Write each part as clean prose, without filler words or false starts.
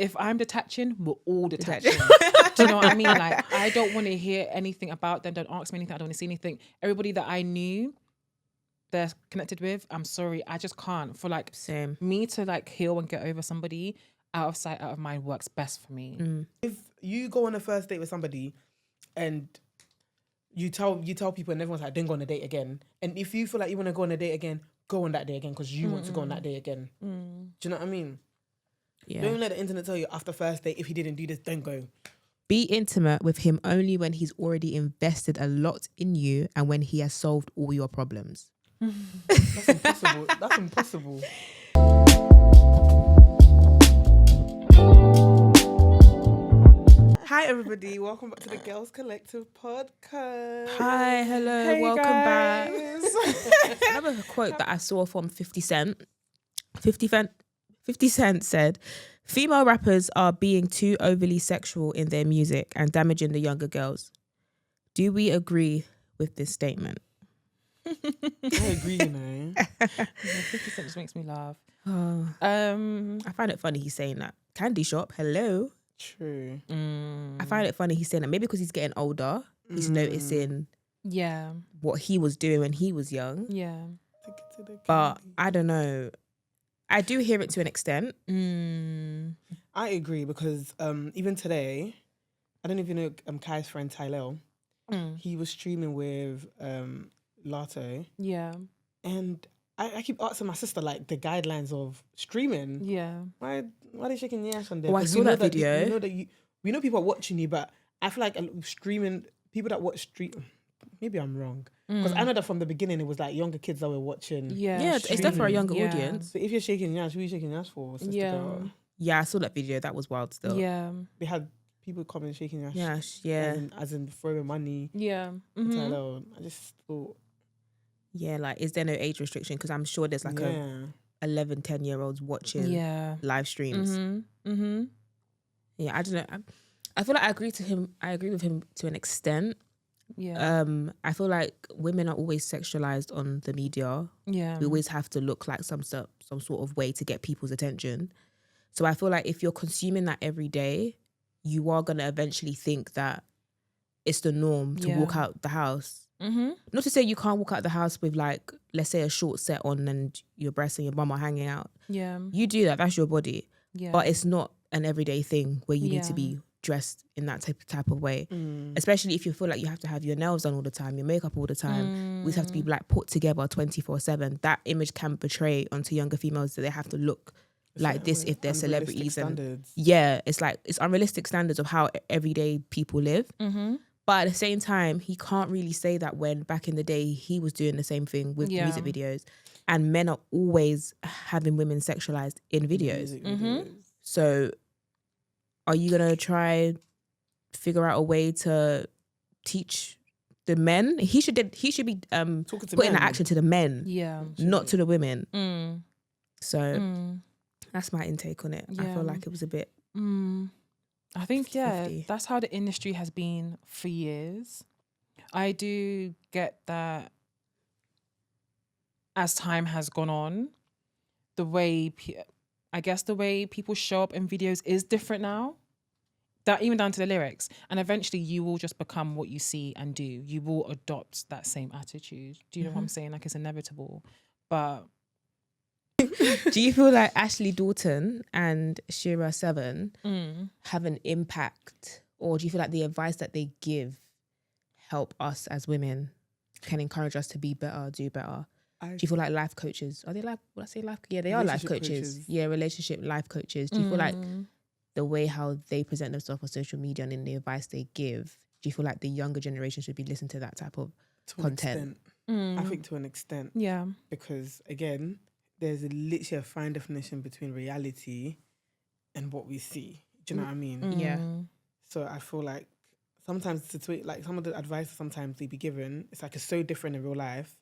if I'm detaching, we're all detaching. Do you know what I mean? Like, I don't want to hear anything about them. Don't ask me anything. I don't want to see anything. Everybody that I knew they're connected with, I'm sorry, I just can't. For like Same. me to like heal and get over somebody, out of sight, out of mind works best for me. If you go on a first date with somebody and you tell people and everyone's like, don't go on a date again. And if you feel like you want to go on a date again, go on that day again because you want to go on that day again. Do you know what I mean? Yeah. Don't let the internet tell you after first date, if he didn't do this, don't go. Be intimate with him only when he's already invested a lot in you and when he has solved all your problems. That's impossible. That's impossible. Hi everybody, welcome back to the Girls Collective podcast. Hi, hello, Hey, welcome guys. back. Another quote that I saw from 50 Cent. 50 Cent said, female rappers are being too overly sexual in their music and damaging the younger girls. Do we agree with this statement? I agree, you know. 50 Cent just makes me laugh. I find it funny he's saying that. Candy Shop, hello. True. I find it funny he's saying that. Maybe because he's getting older, he's noticing Yeah. what he was doing when he was young. Yeah. But I don't know. I do hear it to an extent. I agree because even today, I don't even know Kai's friend Tylel. He was streaming with Lato. Yeah. And I keep asking my sister like the guidelines of streaming. Yeah. Why are they shaking your ass on there? Oh, I 'Cause saw we know that video. We know that we know people are watching you, but I feel like streaming people that watch maybe I'm wrong because I know that from the beginning it was like younger kids that were watching. Yeah, it's definitely for a younger Yeah. audience. So if you're shaking your ass, who are you shaking your ass for? Sister Yeah. girl? Yeah, I saw that video. That was wild still. Yeah. They had people coming shaking their ass. Yeah. As in throwing money. Yeah. Tylel. I just thought. Yeah, like, is there no age restriction? Because I'm sure there's like a 11, 10-year-olds watching live streams. Yeah, I don't know. I feel like I agree with him to an extent. Yeah. I feel like women are always sexualized on the media. Yeah. We always have to look like some sort of way to get people's attention. So I feel like if you're consuming that every day, you are gonna eventually think that it's the norm to walk out the house. Not to say you can't walk out the house with like, let's say, a short set on and your breasts and your bum are hanging out. Yeah. You do that. That's your body. Yeah. But it's not an everyday thing where you need to be dressed in that type of way. Especially if you feel like you have to have your nails done all the time, your makeup all the time. We have to be like put together 24/7. That image can portray onto younger females that they have to look like this if they're celebrities. Standards. Yeah, it's like it's unrealistic standards of how everyday people live. But at the same time, he can't really say that when back in the day he was doing the same thing with the music videos, and men are always having women sexualized in videos. So are you gonna try figure out a way to teach the men? He should be putting that action to the men, not to the women. So that's my intake on it. I feel like it was a bit. I think 50-50. that's how the industry has been for years. I do get that as time has gone on, the way people show up in videos is different now. That even down to the lyrics, and eventually you will just become what you see and do. You will adopt that same attitude. Do you know what I'm saying? Like, it's inevitable. But do you feel like Ashley Dalton and Shira Seven have an impact, or do you feel like the advice that they give help us as women, can encourage us to be better, do better? Do you feel like life coaches? Are they life? Would I say life? Yeah, they are life coaches. Yeah, relationship life coaches. Do you feel like the way how they present themselves on social media and in the advice they give, do you feel like the younger generation should be listening to that type of content? I think to an extent. yeah, Because again, there's literally a fine definition between reality and what we see. Do you know what I mean? Yeah. So I feel like sometimes like some of the advice sometimes they be given, it's like it's so different in real life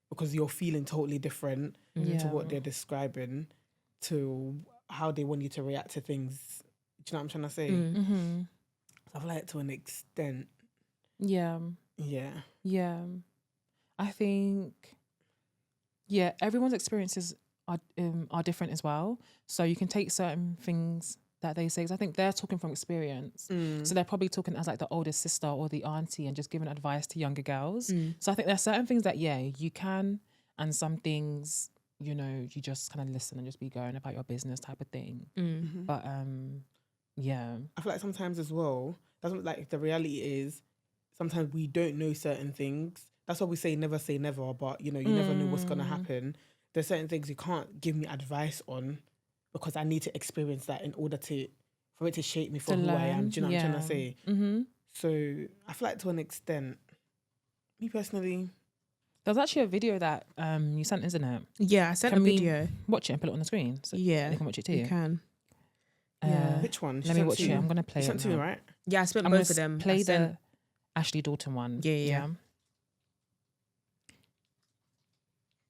because you're feeling totally different to what they're describing, to how they want you to react to things. Do you know what I'm trying to say? I feel like to an extent. yeah. I think, everyone's experiences are different as well. So you can take certain things that they say, 'cause I think they're talking from experience. So they're probably talking as like the older sister or the auntie and just giving advice to younger girls. So I think there's certain things that, yeah, you can, and some things, you know, you just kind of listen and just be going about your business type of thing. But yeah. I feel like sometimes as well, like the reality is sometimes we don't know certain things. That's why we say never, but you know, you never know what's gonna happen. There's certain things you can't give me advice on because I need to experience that in order for it to shape me for who I am. Do you know what I'm trying to say? So I feel like to an extent, me personally, There's actually a video that you sent, isn't it? Yeah, I sent Can a we video. watch it and put it on the screen? So Yeah, they can watch it too. you can. which one? She Let me sent watch to it. you? I'm gonna play She it sent to you, now. right? Yeah, I spent I'm both gonna of them. play I sent- the Ashley Dalton one. Yeah.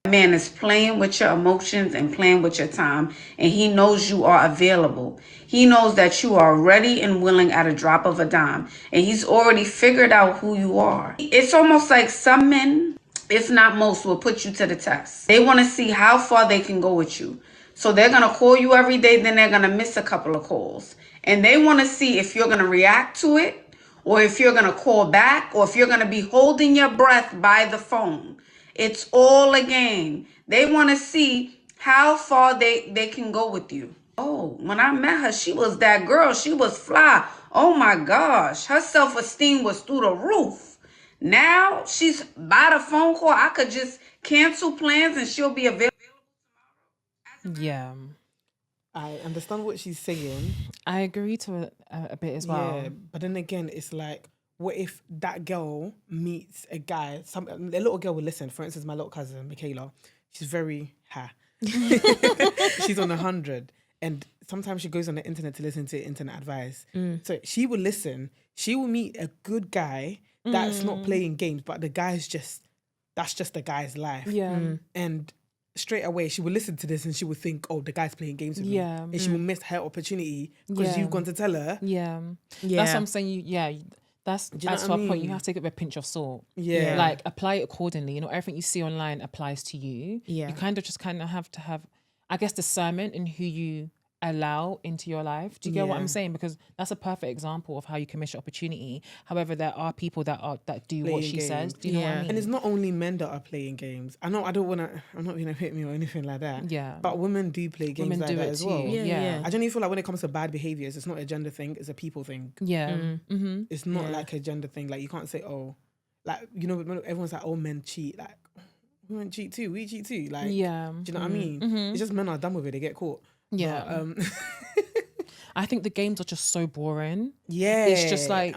Man is playing with your emotions and playing with your time, and he knows you are available. He knows that you are ready and willing at a drop of a dime, and he's already figured out who you are. It's almost like some men, if not most, will put you to the test. They want to see how far they can go with you. So they're going to call you every day, then they're going to miss a couple of calls, and they want to see if you're going to react to it, or if you're going to call back, or if you're going to be holding your breath by the phone. It's all a game. They want to see how far they can go with you. Oh, when I met her, she was that girl. She was fly. Oh my gosh. Her self-esteem was through the roof. Now she's by the phone call. I could just cancel plans and she'll be available. Yeah. I understand what she's saying. I agree to a bit as well. Yeah, but then again, it's like, what if that girl meets a guy? A little girl will listen. For instance, my little cousin Michaela, she's very she's on 100, and sometimes she goes on the internet to listen to internet advice. So she will listen. She will meet a good guy that's not playing games, but the guy's that's just the guy's life. Yeah. And straight away she will listen to this and she will think, oh, the guy's playing games with me. Yeah. And she will miss her opportunity because you've gone to tell her. Yeah. Yeah. That's what I'm saying. That's you know as what to I a point, you mean? have to take it with a pinch of salt. Yeah. Like, apply it accordingly. You know, everything you see online applies to you. Yeah. You kind of have to have, I guess, discernment in who you allow into your life. Do you get what Yeah. I'm saying? Because that's a perfect example of how you can miss your opportunity. However, there are people that do what Playing she games. says. Do you know what I Yeah. mean? And it's not only men that are playing games. I'm not gonna hit me or anything like that. Yeah. But women do play games Women like do that it as too. well. Yeah. I genuinely feel like when it comes to bad behaviors, it's not a gender thing, it's a people thing. Yeah. Mm-hmm. It's not like a gender thing. Like, you can't say, oh, like, you know, everyone's like, oh, men cheat. Like, women cheat too. We cheat too. Like, Yeah. do you know what I mean? It's just men are done with it. They get caught. Yeah. But, I think the games are just so boring. yeah. It's just like,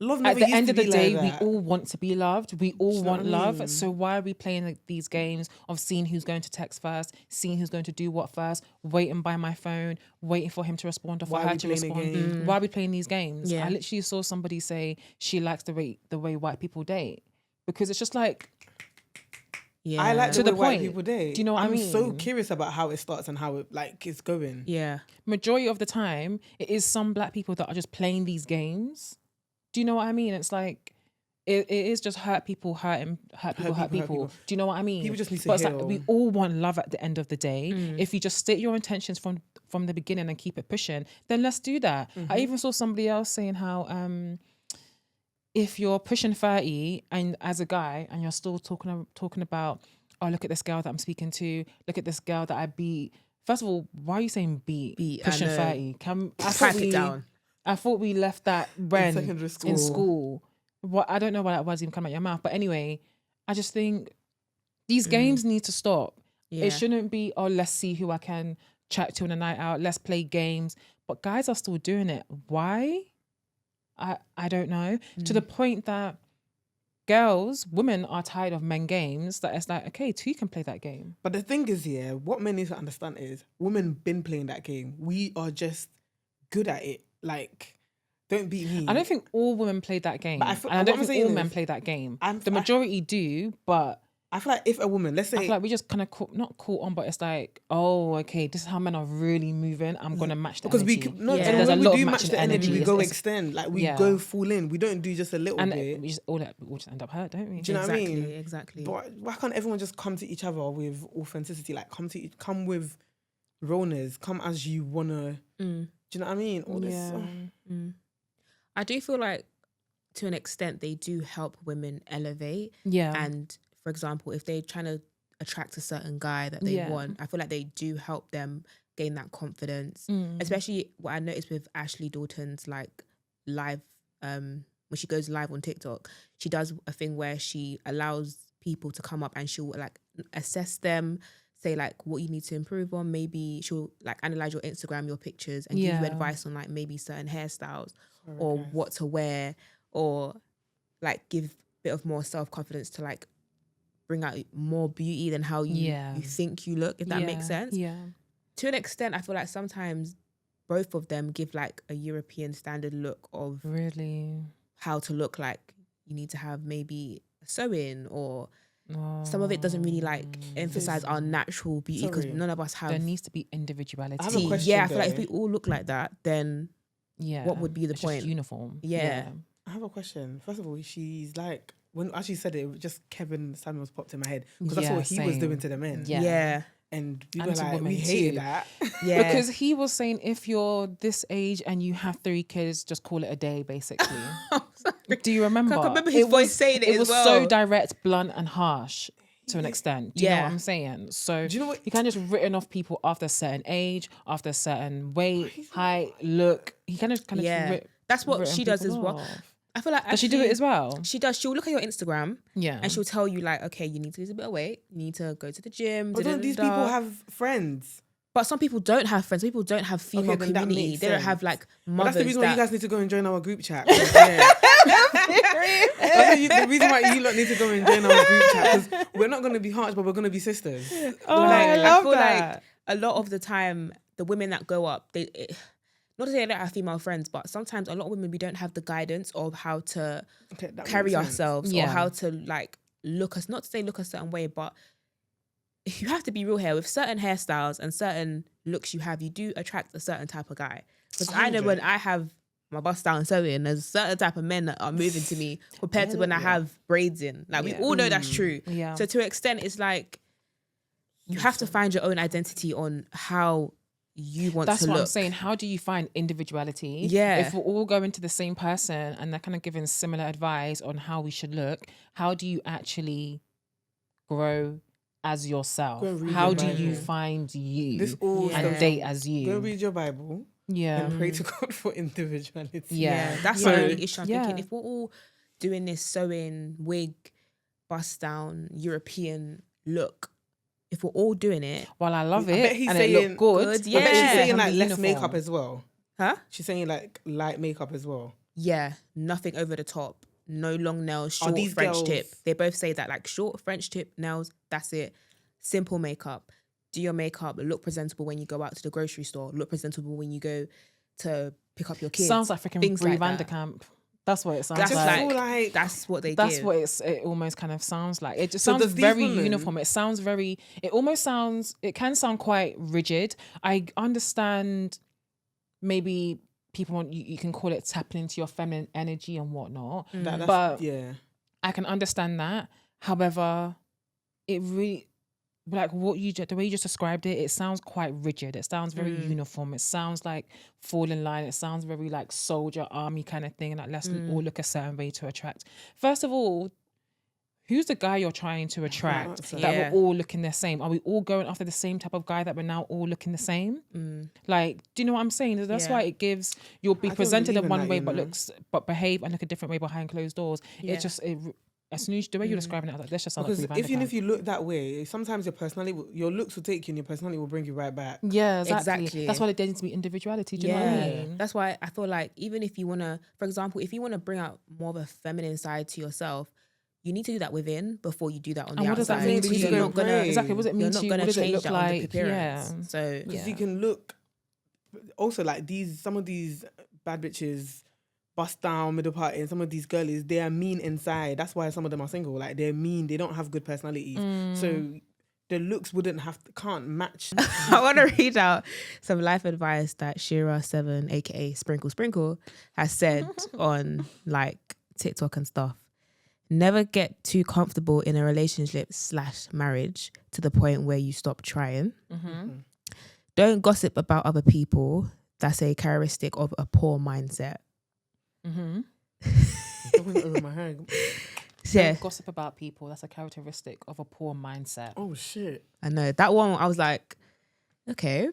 love at never the used end to of the be day, like we that. all want to be loved. We all you know want what I love. mean? So why are we playing like these games of seeing who's going to text first, seeing who's going to do what first, waiting by my phone, waiting for him to respond or for Why are her we to playing a respond? game? Why are we playing these games? Yeah. I literally saw somebody say she likes the way white people date, because it's just like, Yeah. I like To the the way white point. people date. Do you know what I I'm so mean? curious about how it starts and how it like is going. Yeah. majority of the time, it is some black people that are just playing these games. Do you know what I mean? It's like, it is just hurt people. Do you know what I mean? People just need to But it's heal. like, we all want love at the end of the day. If you just state your intentions from the beginning and keep it pushing, then let's do that. I even saw somebody else saying how if you're pushing 30 and as a guy and you're still talking about, oh, look at this girl that I'm speaking to, look at this girl that I beat. First of all, why are you saying beat? I Pushing know. 30. Pipe it down. I thought we left that when secondary in school. school. What, I don't know why that word's even come out your mouth. But anyway, I just think these games need to stop. Yeah. It shouldn't be, oh, let's see who I can chat to on a night out. Let's play games. But guys are still doing it. Why? I don't know. To the point that women are tired of men games, that it's like, okay, two can play that game. But the thing is, yeah, what men need to understand is women been playing that game. We are just good at it. Like, don't beat me. I don't think all women played that game. But I feel- And I what don't I'm think saying all men is, play that game. I'm- The majority do, but I feel like if a woman, let's I say, feel like we just kind of not caught on, but it's like, oh, okay, this is how men are really moving. I'm gonna match the because energy. when There's a we lot do of match matching the energy, we It's- go it's- extend. Like, we yeah. go full in. We don't do just a little and bit. we just we all just end up hurt, don't we? Do you know what I Exactly. mean? Exactly. But why can't everyone just come to each other with authenticity? Like, come with realness. Come as you wanna Do you know what I mean? All this. Yeah. I do feel like to an extent they do help women elevate. Yeah. And for example, if they're trying to attract a certain guy that they want, I feel like they do help them gain that confidence. Especially what I noticed with Ashley Dalton's like live, when she goes live on TikTok, she does a thing where she allows people to come up and she'll like assess them, say like what you need to improve on. Maybe she'll like analyze your Instagram, your pictures, and give you advice on like maybe certain hairstyles or what to wear, or like give a bit of more self-confidence to like bring out more beauty than how you think you look, if that makes sense. Yeah. To an extent, I feel like sometimes both of them give like a European standard look of Really how to look. Like you need to have maybe a sew-in, or some of it doesn't really like emphasize our natural beauty, because none of us have. There needs to be individuality. I have a question, Yeah, I feel like if we all look like that, then Yeah. what would be the It's point? just uniform. Yeah. I have a question. First of all, she's like, when as she said it, just Kevin Samuels popped in my head, because that's Yeah, what he was same. doing to the men. Yeah. Yeah. And we were And to like, women we hated too. that. Yeah. Because he was saying if you're this age and you have 3 kids, just call it a day, basically. Do you remember? I remember his voice saying it It as was well. so direct, blunt, and harsh to an extent. Do you know Yeah. what I'm saying? So Do you know what- he kind of just written off people after a certain age, after a certain weight, height, look. He kind of Yeah. That's what written she does people as well. off. I feel like Does she do it actually- as well? She does. She'll look at your Instagram Yeah. and she'll tell you like, okay, you need to lose a bit of weight. You need to go to the gym. But don't these da-da-da-da. people have friends? But some people don't have friends. Some people don't have female then that community. makes They don't sense. have like But mothers. that's the reason why that- you guys need to go and join our group chat. Yeah. The reason why you lot need to go and join our group chat, because we're not going to be harsh, but we're going to be sisters. Oh, Like, I love feel that. like a lot of the time, the women that go up, not to say they don't have female friends, but sometimes a lot of women, we don't have the guidance of how to Okay, that carry makes sense. ourselves, Yeah. or how to like look us, not to say look a certain way, but you have to be real here with certain hairstyles and certain looks you have, you do attract a certain type of guy. Because I know when I have my bust down sewing, there's a certain type of men that are moving to me compared to when I have braids in. Like we all know that's true. Yeah. So to an extent, it's like you have to find your own identity on how you want That's to what look. I'm saying. How do you find individuality? Yeah. If we're all going to the same person and they're kind of giving similar advice on how we should look, how do you actually grow as yourself? Go and read How your do you Bible. find you This all and stuff- date as Go you? read your Bible Yeah. and pray to God for individuality. Yeah. That's So- the only issue. I'm thinking yeah. if we're all doing this sewing, wig, bust down, European look, if we're all doing it, Well, I love I it bet he's and saying- it looked good. Good, I bet she's Yeah. saying Can like be less uniform. makeup as well. huh? She's saying like light makeup as well. Yeah, nothing over the top, no long nails, short these French girls- tip. They both say that, like short French tip nails, that's it. Simple makeup. Do your makeup, look presentable when you go out to the grocery store, look presentable when you go to pick up your kids. Sounds like freaking Things Brie like that. Vanderkamp. That's what it sounds That's Just like. feel like that's what they That's give. what it almost kind of sounds like. It just So sounds does these very women- uniform. It sounds very, it almost sounds, it can sound quite rigid. I understand maybe people want, you can call it tapping into your feminine energy and whatnot. that's, But yeah. I can understand that. However, it really, like what you the way you just described it, it sounds quite rigid. It sounds very uniform. It sounds like fall in line. It sounds very like soldier army kind of thing. And like let's all look a certain way to attract. First of all, who's the guy you're trying to attract that Yeah. we're all looking the same? Are we all going after the same type of guy that we're now all looking the same? Like, do you know what I'm saying? That's Yeah. why it gives, you'll be I don't presented believe in in one that, way, you but know. but behave and look a different way behind closed doors. Yeah. It just, as soon as the way you're describing it, I was like, let's just sound Because like Brie even Vanderkamp. if you look that way, sometimes your personality, your looks will take you, and your personality will bring you right back. Yeah, exactly. Exactly. That's why there needs to be individuality. Do you know what I mean? That's why I feel like even if you want to, for example, if you want to bring out more of a feminine side to yourself, you need to do that within before you do that on the And what does outside. that mean to Because you? You're not gonna Exactly. What does it mean you're to not you? gonna What does it change look that on the like? appearance. Yeah. So Because Yeah. you can look, also like some of these bad bitches, bust down, middle party, and some of these girlies, they are mean inside. That's why some of them are single. Like they're mean. They don't have good personalities. So the looks can't match. I want to read out some life advice that Shira7, aka Sprinkle Sprinkle, has said on like TikTok and stuff. Never get too comfortable in a relationship / marriage to the point where you stop trying. Don't gossip about other people. that's a characteristic of a poor mindset. Mm-hmm. That went over my head. Yeah, Gossip about people. That's a characteristic of a poor mindset. Oh shit. I know that one. I was like, okay,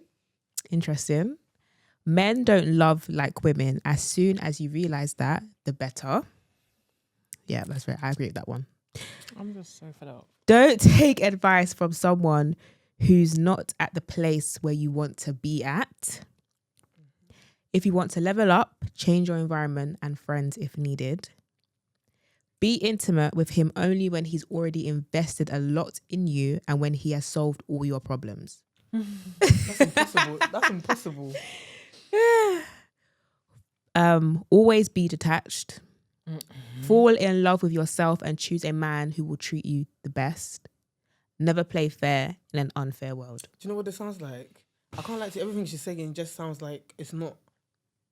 interesting. Men don't love like women. As soon as you realize that, the better. Yeah, that's right. I agree with that one. I'm just so fed up. Don't take advice from someone who's not at the place where you want to be at. If you want to level up, change your environment and friends if needed. Be intimate with him only when he's already invested a lot in you and when he has solved all your problems. That's impossible. That's impossible. Always be detached. Fall in love with yourself and choose a man who will treat you the best. Never play fair in an unfair world. Do you know what this sounds like? I can't lie to you, everything she's saying just sounds like it's not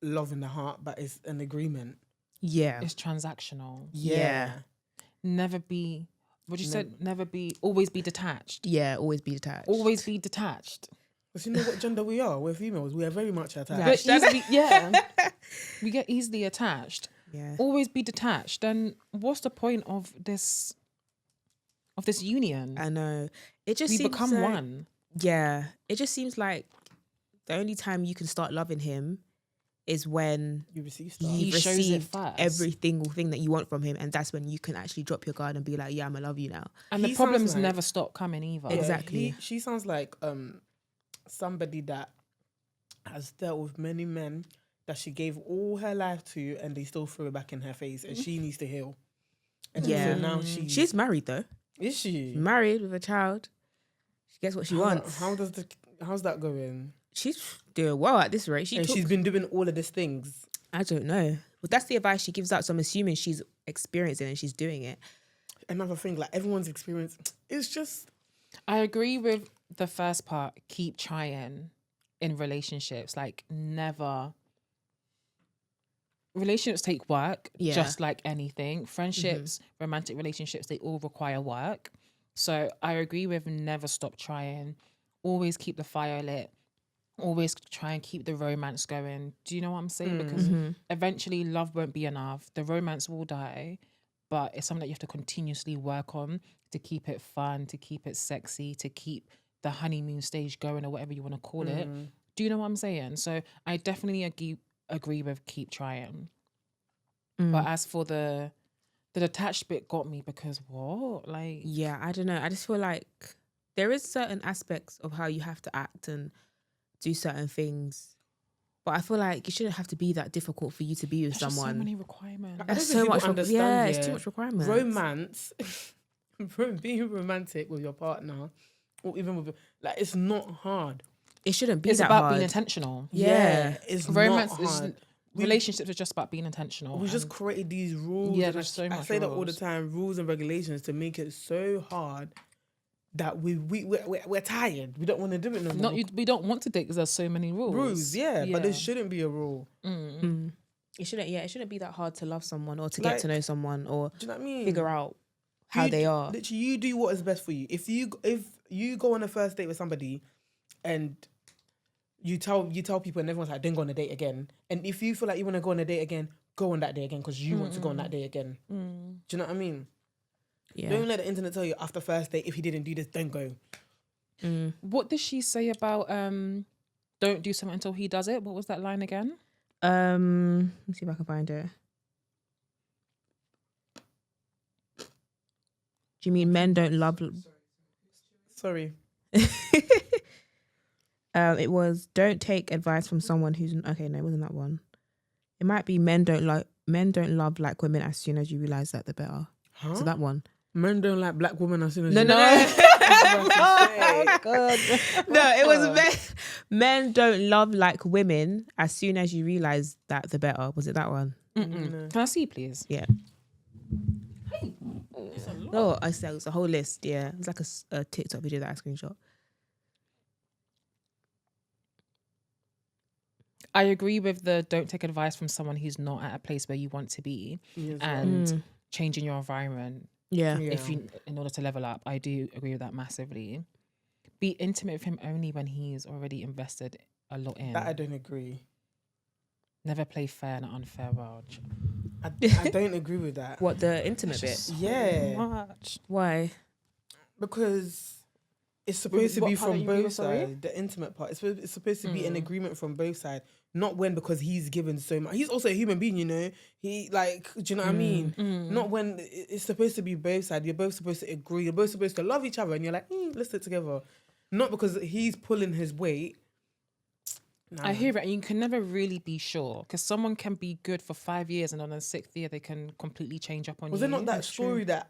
love in the heart, but it's an agreement. Yeah. It's transactional. Yeah. Never be. What you said? Never be. Always be detached. Yeah, always be detached. Always be detached. Because you know what gender we are? We're females. We are very much attached. But easily, yeah, we get easily attached. Yeah. Always be detached. Then what's the point of this? Of this union? I know. It just We seems become like, one. Yeah. It just seems like the only time you can start loving him is when You receive stuff. He you've shows it received first. every single thing that you want from him, and that's when you can actually drop your guard and be like, yeah, I'm gonna love you now. And the He sounds problems like- never stop coming either. Yeah, Exactly. she sounds like somebody that has dealt with many men that she gave all her life to, and they still threw it back in her face, and she needs to heal. And Yeah. so now She's married though. is she Married with a child. She gets what she wants. How's that going? She's doing well at this rate. And she's been doing all of these things. I don't know. But that's the advice she gives out. So I'm assuming she's experiencing and she's doing it. Another thing, like everyone's experience, it's just I agree with the first part. Keep trying in relationships. Like never. Relationships take work, Yeah. just like anything. Friendships, romantic relationships, they all require work. So I agree with never stop trying. Always keep the fire lit. Always try and keep the romance going. Do you know what I'm saying? Because eventually love won't be enough. The romance will die, but it's something that you have to continuously work on to keep it fun, to keep it sexy, to keep the honeymoon stage going or whatever you want to call it. Do you know what I'm saying? So I definitely agree with keep trying. But as for the detached bit got me because what? Like Yeah, I don't know. I just feel like there is certain aspects of how you have to act and do certain things. But I feel like it shouldn't have to be that difficult for you to be with there's just so someone. many requirements. I don't That's think so people much. understand, Yeah, it's yeah, too much requirements. romance. Being romantic with your partner, or even with like, it's not hard. It shouldn't be It's that about hard. being intentional. Yeah. it's Romance not is hard. relationships are just about being intentional. We just and created these rules. Yeah, and there's so I much say that all the rules. time, rules and regulations to make it so hard that we're tired. We don't want to do it no more. we don't want to date because there's so many rules. rules, yeah, but there shouldn't be a rule. It shouldn't be that hard to love someone or to Like, get to know someone or Do you know what I mean? figure out how You they d- are. Literally, you do what is best for you. If you go on a first date with somebody, and you tell people, and everyone's like, "Don't go on a date again." And if you feel like you want to go on a date again, go on that day again because you want to go on that day again. Do you know what I mean? Yeah. Don't let the internet tell you after first date, if he didn't do this, don't go. What did she say about don't do something until he does it? What was that line again? Let me see if I can find it. Do you mean men don't love? Sorry. It was don't take advice from someone who's okay. No, it wasn't that one. It might be men don't love like women as soon as you realize that they're better. Huh? So that one. Men don't like black women as soon as No, you no. Oh, God. No, it was men don't love like women as soon as you realize that they're better. Was it that one? Can I see, please? Yeah. No, I said it was a whole list. Yeah, it was like a TikTok video that I screenshot. I agree with the don't take advice from someone who's not at a place where you want to be Yes, and changing your environment Yeah. if you in order to level up. I do agree with that massively. Be intimate with him only when he's already invested a lot in. that I don't agree. Never play fair in an unfair world. I don't agree with that. What, the intimate bit? Just so Yeah. much. Why? Because it's supposed to what be part are from you reading, both sorry? sides. The intimate part. It's supposed to be an agreement from both sides. Not when because he's given so much. He's also a human being, you know. He like, do you know what I mean? Not when it's supposed to be both sides. You're both supposed to agree. You're both supposed to love each other, and you're like, let's sit together. Not because he's pulling his weight. Nah. I hear it, and you can never really be sure because someone can be good for 5 years, and on the 6th year they can completely change up on Was you. it not that That's story true. that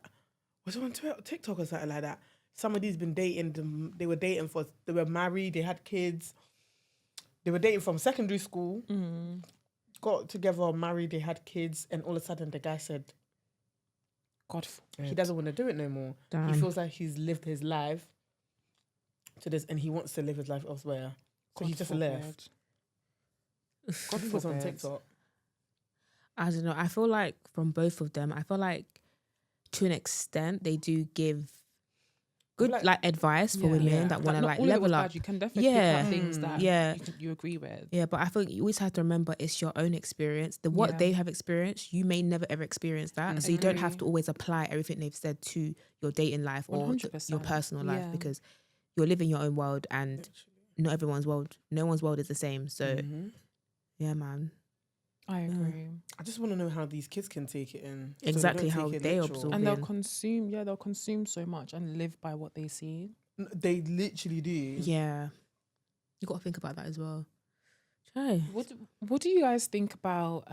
was it on TikTok or something like that? Somebody's been dating them. They were dating they were married. They had kids. They were dating from secondary school. Got together, married. They had kids, and all of a sudden the guy said God forbid. he doesn't want to do it no more. Damn. He feels like he's lived his life to this, and he wants to live his life elsewhere. So God he just forbid. left. God It was on forbid. TikTok. I don't know. I feel like from both of them, I feel like to an extent they do give good like advice for women that want to like level up. You can definitely pick Yeah. up things that Yeah. you agree with. Yeah, but I think you always have to remember it's your own experience. What Yeah. they have experienced, you may never ever experience that. So you don't have Agree. to always apply everything they've said to your dating life or to 100%. your personal life Yeah. because you're living your own world and no one's world is the same. So yeah, man. I agree. I just want to know how these kids can take it in. So Exactly don't how take it they literal. absorb And they'll Brilliant. they'll consume so much and live by what they see. They literally do. Yeah. You got to think about that as well. Try. What do you guys think about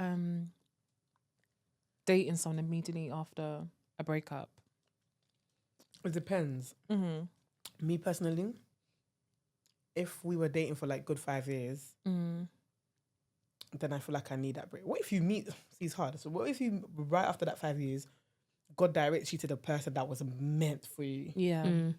dating someone immediately after a breakup? It depends. Me personally, if we were dating for like good 5 years, then I feel like I need that break. What if you meet? See, it's hard. So what if you right after that 5 years, God directs you to the person that was meant for you? Yeah.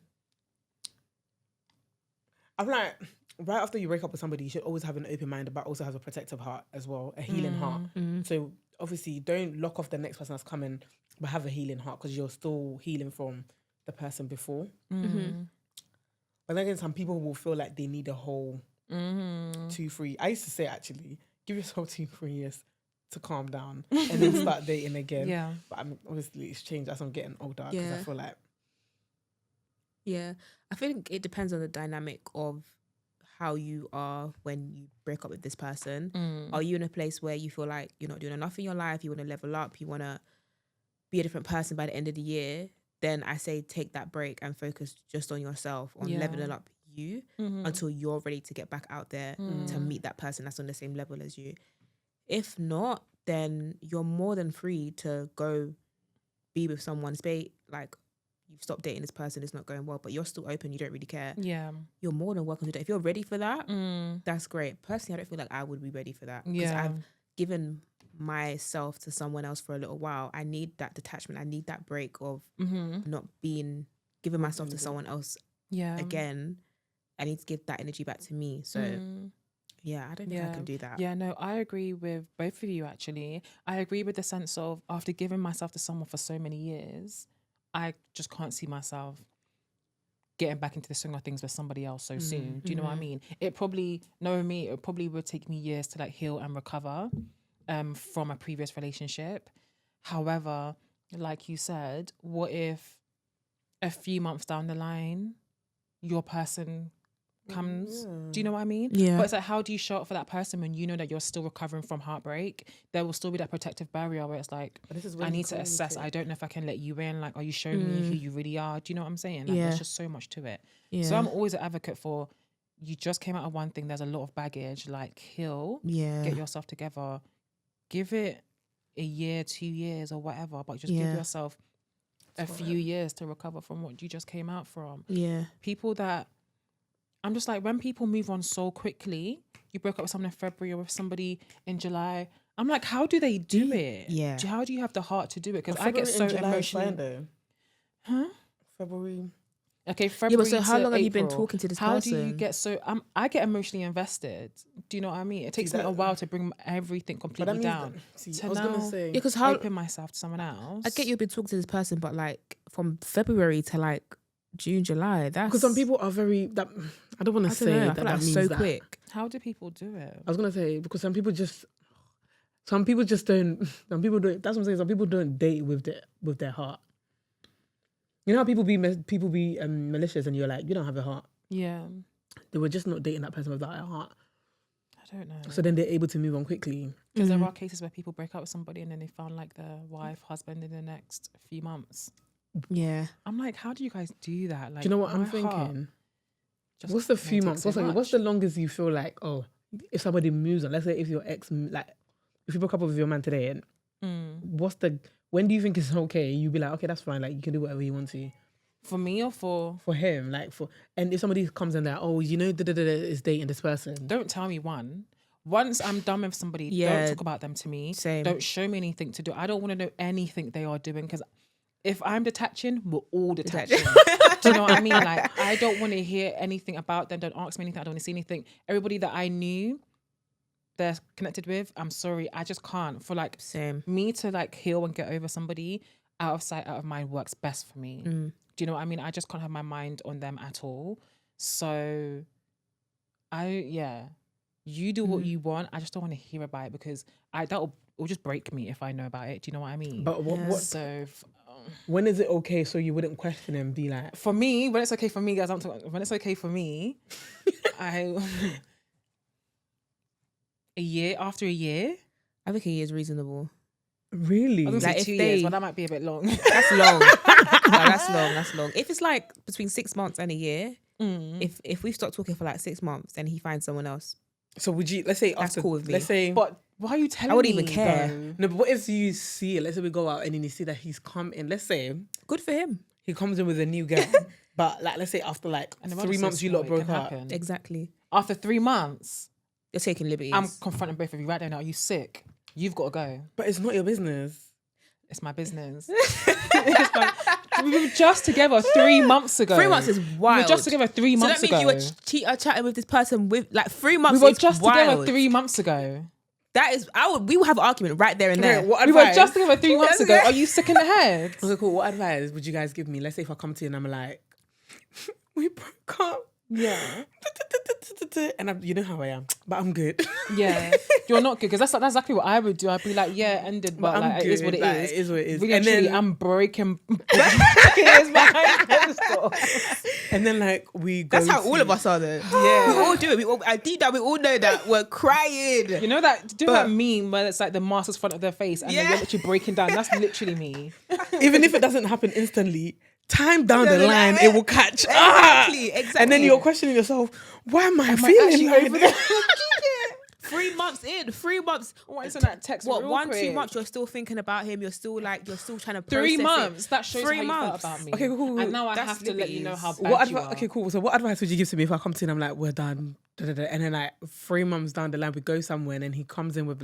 I'm like, right after you break up with somebody, you should always have an open mind, but also have a protective heart as well, a healing heart. So obviously, don't lock off the next person that's coming, but have a healing heart because you're still healing from the person before. But then again, some people will feel like they need a whole 2-3. I used to say actually, give yourself 2-3 years to calm down and then start dating again. Yeah. But I mean, obviously, it's changed as I'm getting older because I feel like Yeah. I think it depends on the dynamic of how you are when you break up with this person. Are you in a place where you feel like you're not doing enough in your life, you want to level up, you want to be a different person by the end of the year? Then I say take that break and focus just on yourself, on leveling up you until you're ready to get back out there to meet that person that's on the same level as you. If not, then you're more than free to go be with someone. Say like you've stopped dating this person, it's not going well, but you're still open, you don't really care. Yeah. You're more than welcome to do it. If you're ready for that, that's great. Personally, I don't feel like I would be ready for that. Because Yeah. I've given myself to someone else for a little while. I need that detachment. I need that break of not giving myself to someone else Yeah. again. I need to give that energy back to me. So yeah, I don't think I can do that. Yeah, no, I agree with both of you actually. I agree with the sense of after giving myself to someone for so many years, I just can't see myself getting back into the swing of things with somebody else so soon. Do you know what I mean? It probably would take me years to like heal and recover from a previous relationship. However, like you said, what if a few months down the line your person comes? Do you know what I mean? Yeah. But it's like, how do you show up for that person when you know that you're still recovering from heartbreak? There will still be that protective barrier where it's like, But this is when I you need to assess. I don't know if I can let you in. Like, are you showing me who you really are? Do you know what I'm saying? Like, Yeah. there's just so much to it. Yeah. So I'm always an advocate for, you just came out of one thing. There's a lot of baggage. Like, heal, Yeah. get yourself together, give it a year, 2 years or whatever, but just give Yeah. yourself a few years to recover from what you just came out from. Yeah. People that, I'm just like, when people move on so quickly, you broke up with someone in February or with somebody in July, I'm like, how do they do it? Yeah. How do you have the heart to do it? Because I February get so and July is emotionally. fine, though. Huh? February. Okay, Yeah, February. but so how to long have you been April. talking to this How person? do you get so? I get emotionally invested. Do you know what I mean? It takes me a that- while to bring everything But completely that down. means see, To I was gonna now say Yeah, because how open myself to someone else. I get you've been talking to this person, but like from February to like June, July, that's because some people are very that. I don't want I to don't say know, I that feel that like means so that. quick. How do people do it? I was gonna say because some people just Some people just don't. Some people don't. That's what I'm saying. Some people don't date with their heart. You know how people be malicious, and you're like, you don't have a heart. Yeah. They were just not dating that person without a heart. I don't know. So then they're able to move on quickly. Because there are cases where people break up with somebody and then they found like their wife, husband in the next few months. Yeah. I'm like, how do you guys do that? Like, Do you know what I'm my heart thinking? just What's the can't few take months? so What's much. the longest you feel like, oh, if somebody moves on, let's say if your ex, like, if you broke up with your man today, and when do you think it's okay? You be like, okay, that's fine. Like, you can do whatever you want to. For me or for... For him, like, and if somebody comes in there, oh, you know, is dating this person. Don't tell me one. Once I'm done with somebody, Yeah. don't talk about them to me. Same. Don't show me anything to do. I don't want to know anything they are doing because if I'm detaching, we're all detaching. Do you know what I mean? Like, I don't want to hear anything about them. Don't ask me anything. I don't want to see anything. Everybody that I knew they're connected with, I'm sorry, I just can't. For like Same. me to like heal and get over somebody, out of sight, out of mind works best for me. Do you know what I mean? I just can't have my mind on them at all. So you do what you want. I just don't want to hear about it because it'll just break me if I know about it. Do you know what I mean? But what? So When is it okay so you wouldn't question him? Be like, for me, when it's okay for me, guys, when it's okay for me, after a year. I think a year is reasonable. really? I was gonna Like, say if 2 years, they- but that might be a bit long. That's long. That's long. If it's like between 6 months and a year, if we've stopped talking for like 6 months and he finds someone else, So would you? Let's say That's after. cool with me. Let's say. But why are you telling me? I wouldn't even care. though? No, but what if you see it? Let's say we go out and then you see that he's come in. Let's say good for him. he comes in with a new girl, but like let's say after like And the world 3 is so months you small, lot it broke can up. happen. Exactly. After 3 months, You're taking liberties. I'm confronting both of you right there now. Are you sick? You've got to go. But it's not your business. It's my business. We were just together 3 months ago. 3 months is wild. We were just together 3 so months that means ago. you were chatting with this person with like 3 months. We were is just wild. together 3 months ago. That is, we will have an argument right there and there. Okay, what We were advice? just together 3 months ago. Are you sick in the head? Okay, cool. What advice would you guys give me? Let's say if I come to you and I'm like, we broke up. Yeah. And you know how I am, but I'm good. Yeah. You're not good because that's exactly what I would do. I'd be like, yeah, ended, but I'm like, it is what it Like, is. It is what it is. Really, And truly, then, I'm breaking years behind closed doors. and then like we go. That's how all to- of us are though. Yeah. We all do it. Deep down, we all know that we're crying. You know that that meme where it's like the mask is front of their face and then Yeah. you're literally breaking down. That's literally me. Even if it doesn't happen instantly, time down the the line, line. it will catch. Exactly. And then you're questioning yourself, why am I feeling actually like over this? 3 months in, 3 months. Why isn't that text What, real 1-2 quick? months? You're still thinking about him. You're still trying to process 3 it. months. That shows 3 how you months. felt about me. Okay, cool. And now I That's have to let you know how liberties. bad What you are. okay, cool. So what advice would you give to me if I come to you and I'm like, we're done, and then like 3 months down the line we go somewhere and then he comes in with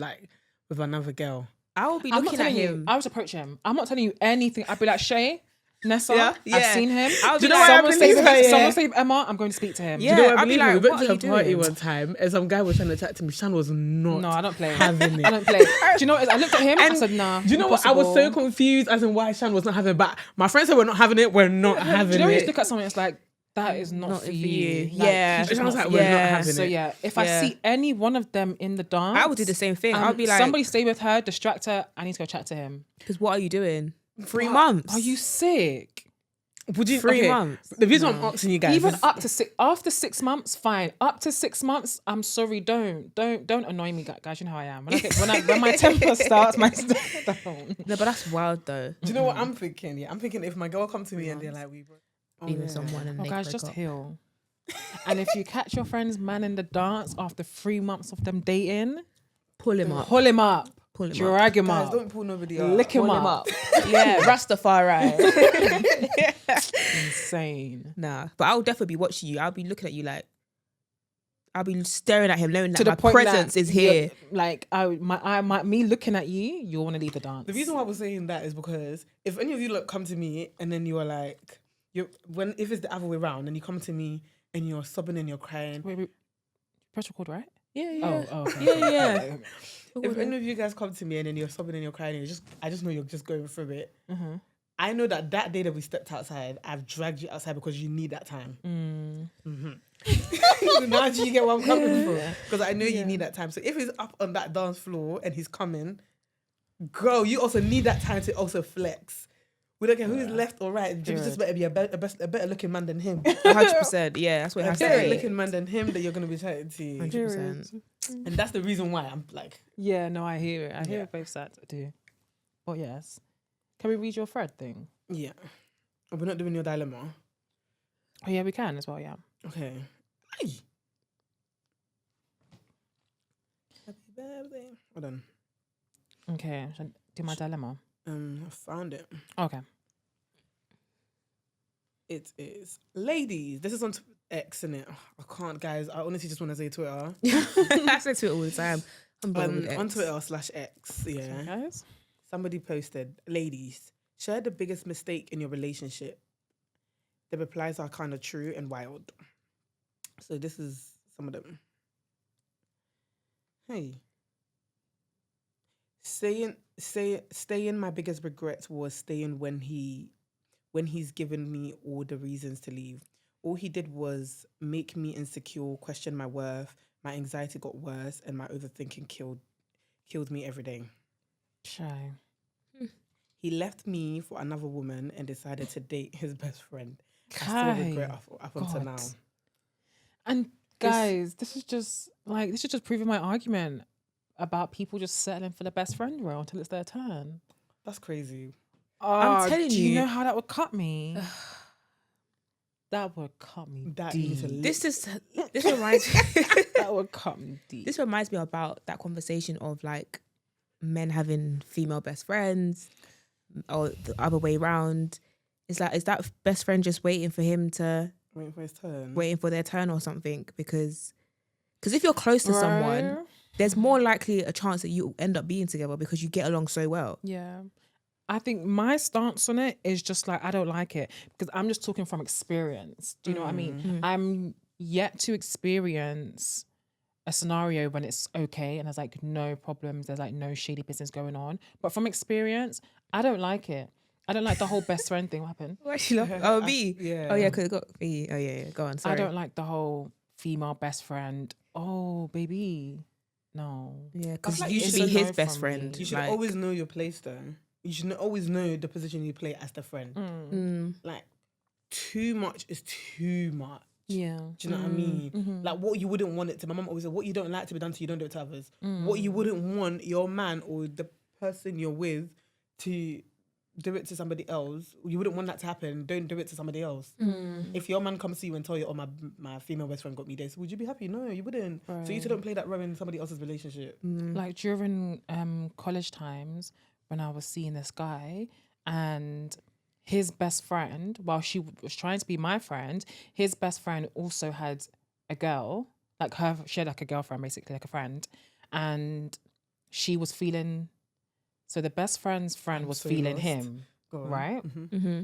another girl. I will be I'm not looking at telling you. him. I would approach him. I'm not telling you anything. I'd be like, Shay, Nessa, Yeah, I've yeah. seen him. I'll Do be you know like, what? I Someone believe say, her, yeah. someone say Emma, I'm going to speak to him. Yeah. Do you know what I'll I be believe? like, We went what to are a you party doing? one time and some guy was trying to chat to me. Shan was not. No, I don't play. having it. I don't play. Do you know what? I looked at him and I said, nah. Do you know what? I was so impossible. confused as in why Shan was not having it. But my friends said we're not having it. We're not Do having you know when you it. look at someone, it's like, that is not, for you. Like, Yeah. he's just It sounds not like for we're you. not Yeah. having So it. yeah, if Yeah. I see any one of them in the dance, I would do the same thing. I would be like, somebody stay with her, distract her. I need to go chat to him. because what are you doing? 3 months. Are you sick? Would you 3 okay, months? The reason I'm asking you guys, Even is, up to after 6 months, fine. Up to 6 months, I'm sorry. Don't annoy me, guys. You know how I am. When my temper starts, my don't. No, but that's wild though. do you know what I'm thinking? Yeah, I'm thinking if my girl come to me and they're like, we broke. Being with someone and Oh, they guys, break just up. heal. And if you catch your friend's man in the dance after 3 months of them dating, Pull him up. pull him up, Pull him up. drag him Guys, up, don't pull nobody up. lick him Pull up. him up. Yeah, Rastafari. Insane. Nah, but I'll definitely be watching you. I'll be looking at you like, I'll be staring at him, knowing that To the my point presence that is here. Like me looking at you, you'll want to leave the dance. The reason why I was saying that is because if any of you look come to me and then you are like, if it's the other way around and you come to me and you're sobbing and you're crying, Wait, press record, right? Yeah, yeah. Oh, okay. Yeah. if any of you guys come to me and then you're sobbing and you're crying, and I just know you're just going through it. Mm-hmm. I know that day that we stepped outside, I've dragged you outside because you need that time. Now do you get what I'm coming from? Because I know you need that time. So if he's up on that dance floor and he's coming, girl, you also need that time to also flex. We don't care who's left or right. Just better be a better looking man than him. 100%. Yeah, that's what it has to Better be. looking man than him that you're going to be chatting to. 100%. And that's the reason why I'm like... Yeah, no, I hear it. I hear it both sides. I do. But yes. Can we read your thread thing? Yeah. Oh, we're not doing your dilemma. Oh, yeah, we can as well, yeah. Okay. Hey. Happy birthday. Hold on. Okay, should I do my dilemma? I found it. Okay. It is. Ladies, this is on X, innit? I can't, guys. I honestly just want to say Twitter. I say Twitter all the time. I'm On Twitter/X, yeah. Guys? Somebody posted, ladies, share the biggest mistake in your relationship. The replies are kind of true and wild. So this is some of them. Hey. Staying my biggest regret was staying when he's given me all the reasons to leave. All he did was make me insecure, question my worth. My anxiety got worse and my overthinking killed me every day. Shy. He left me for another woman and decided to date his best friend. I still regret up until now. And guys, this is just proving my argument about people just settling for the best friend role until it's their turn. That's crazy. I'm telling do you you. know how that would cut me? That would cut me That deep. needs to This reminds me. That would cut me deep. This reminds me about that conversation of like men having female best friends or the other way around. Is that best friend just waiting for him to waiting for his turn, waiting for their turn or something? Because if you're close to someone, Bro. there's more likely a chance that you end up being together because you get along so well. Yeah. I think my stance on it is just like, I don't like it because I'm just talking from experience. Do you know what I mean? I'm yet to experience a scenario when it's okay and there's like no problems, there's like no shady business going on. But from experience, I don't like it. I don't like the whole best friend thing. What happened? Why she love? Oh, me. yeah. Oh yeah, because it got me. Oh yeah. Go on. Sorry. I don't like the whole female best friend. Oh, baby. No. Yeah, because like you you should should be his know best from friend. me. You should like, always know your place, though. You should always know the position you play as the friend. Like, too much is too much. Yeah. Do you know what I mean? Like, what you wouldn't want it to. My mum always said, what you don't like to be done to you, don't do it to others. What you wouldn't want your man or the person you're with to do it to somebody else, you wouldn't want that to happen, don't do it to somebody else. If your man comes to you and tell you, oh, my female best friend got me this, would you be happy? No, you wouldn't. Right. So you two don't play that role in somebody else's relationship. Like during college times when I was seeing this guy and his best friend, while she was trying to be my friend, his best friend also had a girl, like she had like a girlfriend, basically like a friend, and she was feeling. So the best friend's friend was so feeling lost. him, Go on. right? Mm-hmm.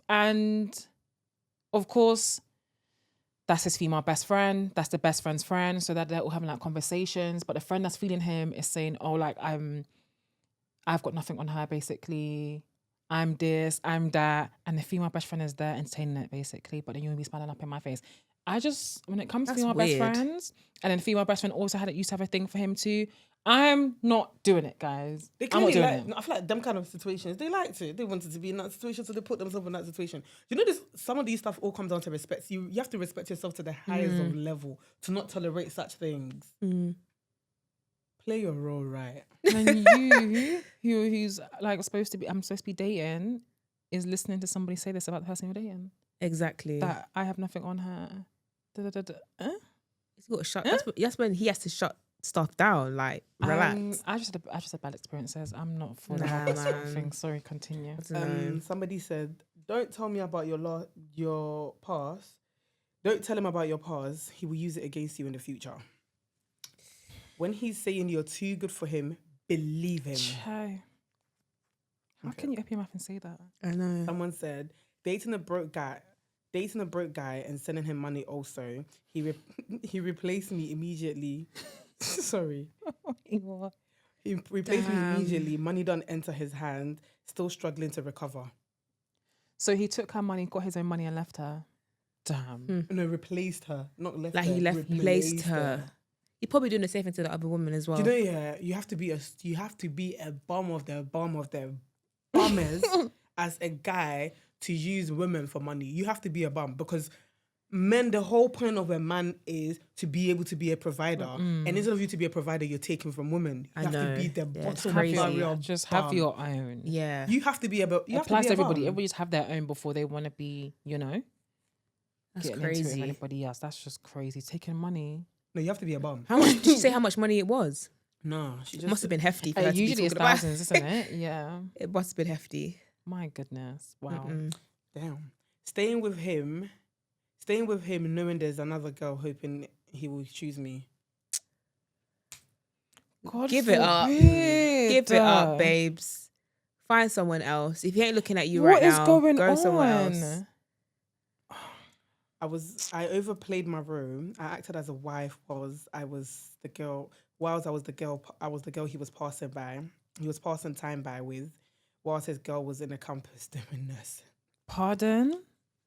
And of course, that's his female best friend. That's the best friend's friend. So that they're all having like conversations. But the friend that's feeling him is saying, "Oh, like I've got nothing on her. Basically, I'm this, I'm that." And the female best friend is there entertaining it, basically. But then you'll be smiling up in my face. When it comes to That's female weird. best friends, and then female best friend also used to have a thing for him too. I'm not doing it, guys. They I'm not clearly doing like, it. no, I feel like them kind of situations, they liked it. They wanted to be in that situation, so they put themselves in that situation. You know, some of these stuff all comes down to respect. You have to respect yourself to the highest of level to not tolerate such things. Play your role right. And who's like supposed to be, I'm supposed to be dating, is listening to somebody say this about the person you're dating. Exactly. That I have nothing on her. He's got to shut. That's when he has to shut stuff down. Like relax. I just had bad experiences. I'm not for Nah, that sort of man. thing. Sorry, continue. Somebody said, don't tell me about your past. Don't tell him about your past. He will use it against you in the future. When he's saying you're too good for him, believe him. Chai. How can you open your mouth and say that? I know. Someone said, dating a broke guy and sending him money also. He replaced me immediately. Sorry. He replaced me immediately. Money don't enter his hand. Still struggling to recover. So he took her money, got his own money and left her. Damn. No, replaced her, not left Like her. he replaced her. You're probably doing the same thing to the other woman as well. Do you know? Yeah, you have to be a bum of the bummers as a guy to use women for money. You have to be a bum because men. The whole point of a man is to be able to be a provider, and instead of you to be a provider, you're taking from women. You have to be the bottom crazy. barrier. Just have your own. Yeah. You have to be a. You have Applies to to be a everybody. bum. Everybody just have their own before they want to be, That's getting into it with crazy. anybody else. That's just crazy. Taking money. No, you have to be a bum. How much did she say how much money it was? No, she just Must have been hefty for her to be Usually it's talking about. thousands, isn't it? Yeah. It must have been hefty. My goodness. Wow. Damn. Staying with him, knowing there's another girl, hoping he will choose me. God Give it up. forbid. Give it up, babes. Find someone else. If he ain't looking at you What right is now, going go on? somewhere else. I overplayed my role. I acted as a wife whilst I was the girl he was passing by. He was passing time by with, whilst his girl was in the campus doing nursing. Pardon?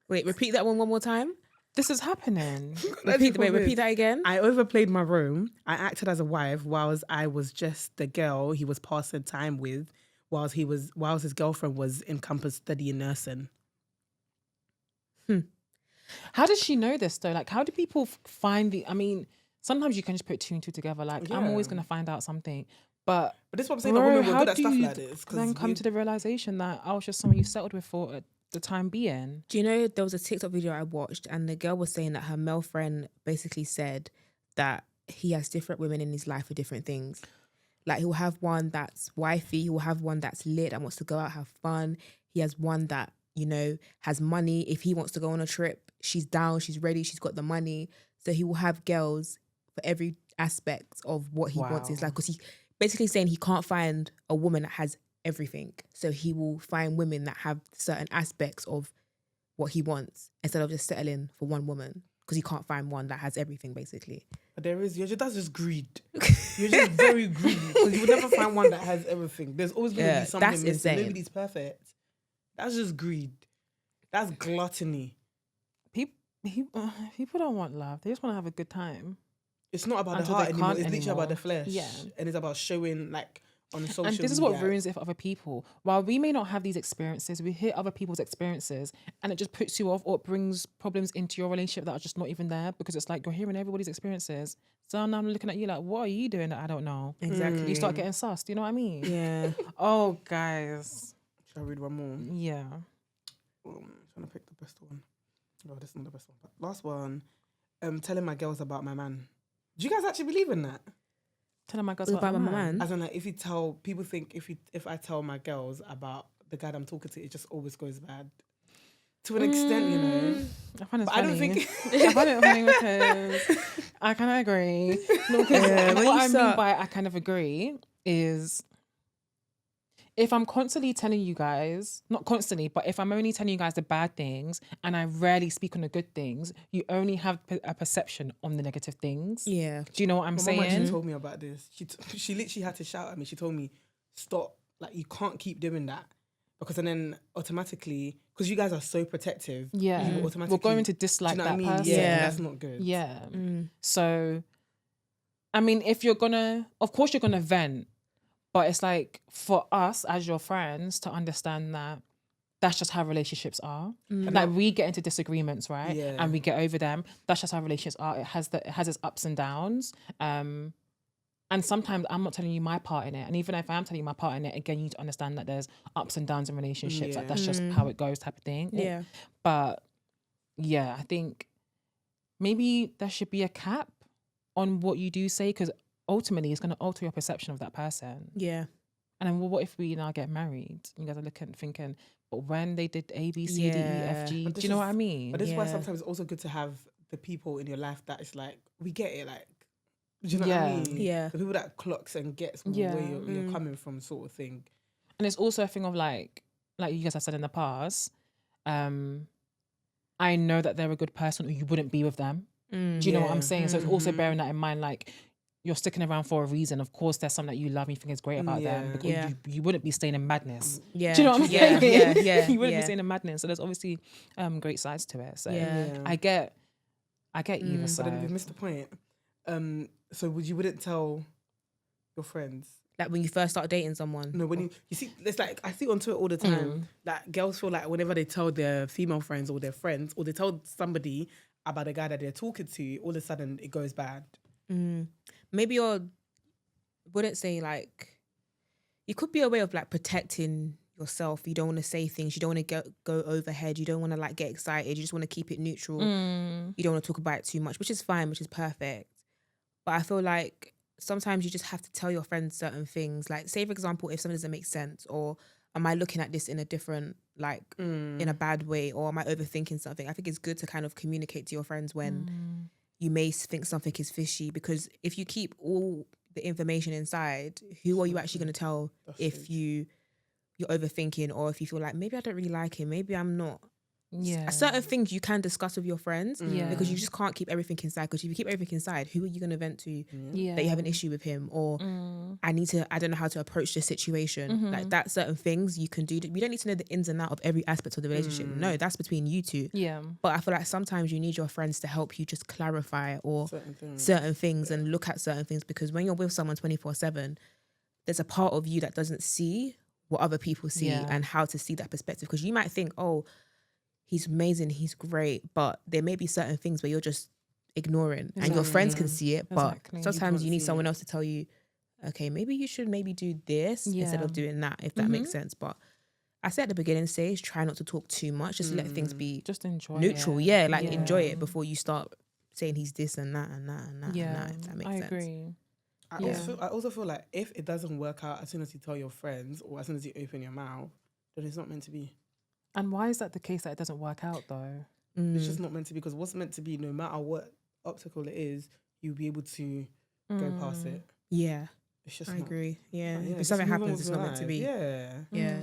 Wait, repeat that one more time. This is happening. Repeat that again. I overplayed my role. I acted as a wife whilst I was just the girl he was passing time with, whilst his girlfriend was in campus studying nursing. How does she know this though? Like, how do people find I mean, sometimes you can just put two and two together. Like, I'm always going to find out something. But this is what I'm saying. bro, That women were how good at do stuff you like this. then come to the realization that I was just someone you settled with for the time being? Do you know there was a TikTok video I watched and the girl was saying that her male friend basically said that he has different women in his life for different things. Like he'll have one that's wifey, he'll have one that's lit and wants to go out, have fun. He has one that, has money. If he wants to go on a trip, she's down, she's ready, she's got the money. So he will have girls for every aspect of what he wants in his life. Because he basically saying he can't find a woman that has everything. So he will find women that have certain aspects of what he wants instead of just settling for one woman. Because he can't find one that has everything, basically. But that's just greed. You're just very greedy because you would never find one that has everything. There's always going to be something that's missing. insane. Nobody's perfect. That's just greed. That's gluttony. People don't want love. They just want to have a good time. It's not about the Until heart they anymore. can't It's literally anymore. about the flesh. Yeah. And it's about showing on social media. And this is what ruins it for other people. While we may not have these experiences, we hear other people's experiences and it just puts you off or it brings problems into your relationship that are just not even there because it's like you're hearing everybody's experiences. So now I'm looking at you like, what are you doing that I don't know? Exactly. You start getting sussed, you know what I mean? Yeah. Oh, guys. Shall I read one more? Yeah. I'm trying to pick the best one. Oh, this is not the best one. But last one. Telling my girls about my man. Do you guys actually believe in that? Telling my girls About my man. As in, like, if you tell people think if I tell my girls about the guy that I'm talking to, it just always goes bad. To an extent, I find it But funny. I don't think. I find it funny because I kind of agree. No, because what I mean by I kind of agree is if I'm constantly telling you guys, not constantly, but if I'm only telling you guys the bad things and I rarely speak on the good things, you only have a perception on the negative things. Yeah. Do you know what I'm My mum actually saying? told me about this. She literally had to shout at me. She told me, stop. Like, you can't keep doing that. Because then automatically, because you guys are so protective. Yeah. you will We're automatically, going to do dislike you know that what I mean? person. Yeah, that's not good. Yeah. So, I mean, if you're gonna, of course you're gonna vent, but it's like for us as your friends to understand that that's just how relationships are. Like we get into disagreements, right? Yeah. And we get over them. That's just how relationships are. It has its ups and downs. And sometimes I'm not telling you my part in it. And even if I am telling you my part in it, again, you need to understand that there's ups and downs in relationships. Like that's just how it goes type of thing. Yeah. But yeah, I think maybe there should be a cap on what you do say because ultimately it's going to alter your perception of that person. Yeah. And then what if we now get married? You guys are thinking, but when they did A, B, C, D, E, F, G, But do this you know is- what I mean? But this is why sometimes it's also good to have the people in your life that is like, we get it, like, do you know what I Yeah. mean? Yeah. The people that clocks and gets Yeah. where you're coming from, sort of thing. And it's also a thing of like you guys have said in the past, I know that they're a good person or you wouldn't be with them. Do you know what I'm saying? So it's also bearing that in mind. Like you're sticking around for a reason. Of course, there's something that you love and you think is great about them, because Yeah. you wouldn't be staying in madness. Yeah. Do you know what I'm Yeah, saying? yeah, You wouldn't yeah. be staying in madness. So there's obviously great sides to it. So Yeah. I get either But side. then we missed the point. So wouldn't tell your friends? Like when you first start dating someone. No, when you see, it's like I see on Twitter all the time that girls feel like whenever they tell their female friends or their friends, or they tell somebody about a guy that they're talking to, all of a sudden it goes bad. Maybe wouldn't say like, it could be a way of like protecting yourself. You don't want to say things. You don't want to go overhead. You don't want to like get excited. You just want to keep it neutral. You don't want to talk about it too much, which is fine, which is perfect. But I feel like sometimes you just have to tell your friends certain things. Like, say for example, if something doesn't make sense, or am I looking at this in a different, like in a bad way, or am I overthinking something? I think it's good to kind of communicate to your friends when you may think something is fishy, because if you keep all the information inside, who are you actually going to tell if you're overthinking, or if you feel like maybe I don't really like him, maybe I'm not. Yeah. Certain things you can discuss with your friends, Yeah. because you just can't keep everything inside. Because if you keep everything inside, who are you going to vent to Yeah. that you have an issue with him, or I don't know how to approach this situation. Like that, certain things you can do. We don't need to know the ins and outs of every aspect of the relationship. No, that's between you two. Yeah. But I feel like sometimes you need your friends to help you just clarify or Certain things. and look at certain things, because when you're with someone 24/7, there's a part of you that doesn't see what other people see and how to see that perspective. Because you might think, oh, he's amazing, he's great, but there may be certain things where you're just ignoring and your friends can see it, but Exactly. sometimes you need see someone else to tell you, okay, maybe you should do this instead of doing that, if that makes sense. But I said at the beginning stage, try not to talk too much, just let things be Just enjoy neutral. it. Yeah, like enjoy it before you start saying he's this and that and that and that Yeah. and that, if that makes I sense. agree. I also feel like if it doesn't work out as soon as you tell your friends or as soon as you open your mouth, then it's not meant to be. And why is that the case that it doesn't work out though? It's just not meant to be, because what's meant to be, no matter what obstacle it is, you'll be able to go past it. Yeah, It's just I not. agree. Yeah, Yeah, if just something move on happens, with it's your not meant to life. be. Yeah. Yeah.